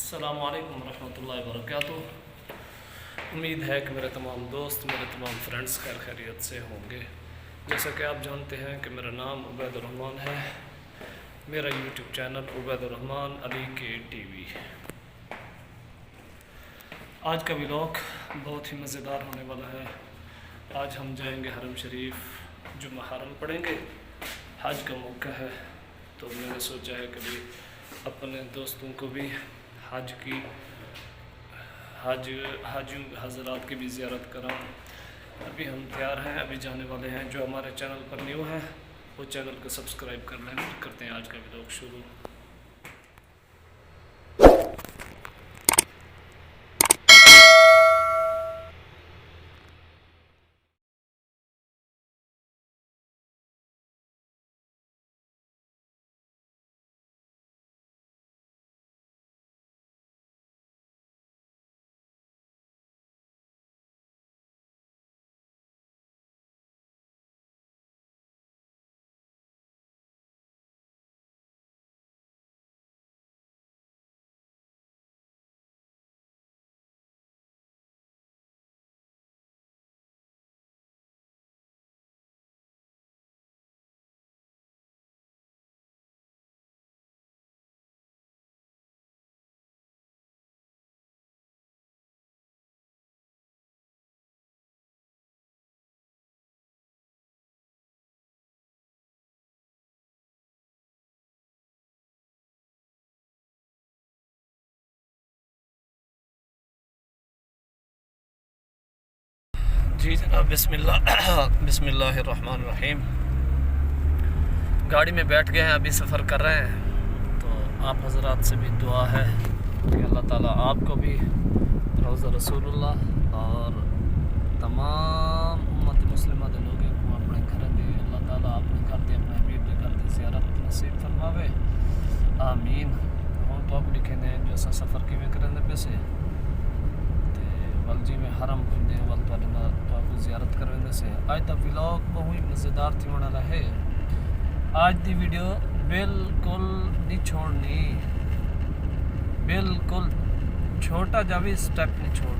अस्सलामुअलैकुम रहमतुल्लाहि वबरकातुहू। उम्मीद है कि मेरे तमाम दोस्त, मेरे तमाम फ्रेंड्स खैर खैरियत से होंगे। जैसा कि आप जानते हैं कि मेरा नाम उबैदुर्रहमान है। मेरा यूट्यूब चैनल उबैदुर्रहमान अली के टीवी। आज का व्लॉग बहुत ही मज़ेदार होने वाला है। आज हम जाएंगे हरम शरीफ, जुम्मा हरम पढ़ेंगे। हज का मौका है तो मैंने सोचा है कभी अपने दोस्तों को भी हज हज़रात की भी ज़ियारत कराऊँ। अभी हम तैयार हैं, अभी जाने वाले हैं। जो हमारे चैनल पर न्यू हैं वो चैनल को सब्सक्राइब कर लें। करते हैं आज का व्लॉग शुरू। जी जनाब, बिस्मिल्लाहिर्रहमानिर्रहीम। गाड़ी में बैठ गए हैं, अभी सफ़र कर रहे हैं। तो आप हज़रात से भी दुआ है कि अल्लाह ताला आपको भी रोज़ा रसूलुल्लाह और तमाम उम्मत मुस्लिमा के लोगों को अपने घर दे। अल्लाह ताला अपने घर दे, अपने हबीब के घर दे ज़ियारत नसीब फरमावे, आमीन। हम तो आप लिखे ने जो असा सफ़र किमें करें पैसे वल जी में हरम पुंदे वल तो आपको ज़ियारत करने से आज तक व्लॉग बहुत ही मज़ेदार थी होने वाला है। आज दी वीडियो बिल्कुल नहीं छोड़नी, बिल्कुल छोटा जा भी स्टेप नहीं छोड़ना।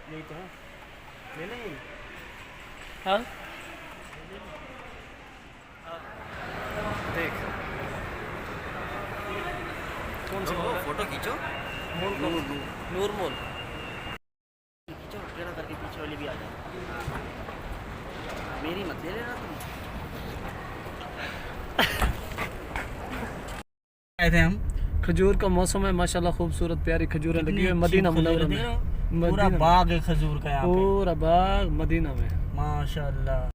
नहीं तो ले नहीं। हाँ देख कौन सी फोटो खींचो, मोल नूर मोल खींचो टेढ़ा करके पीछे वाली भी आ जाए। मेरी मत ले लेना तुम। आए थे हम। खजूर का मौसम है माशाल्लाह, खूबसूरत प्यारी खजूरें लगी हुई है मदीना मुनव्वरा में। पूरा बाग है खजूर का यहाँ पे, पूरा बाग मदीना में माशाल्लाह।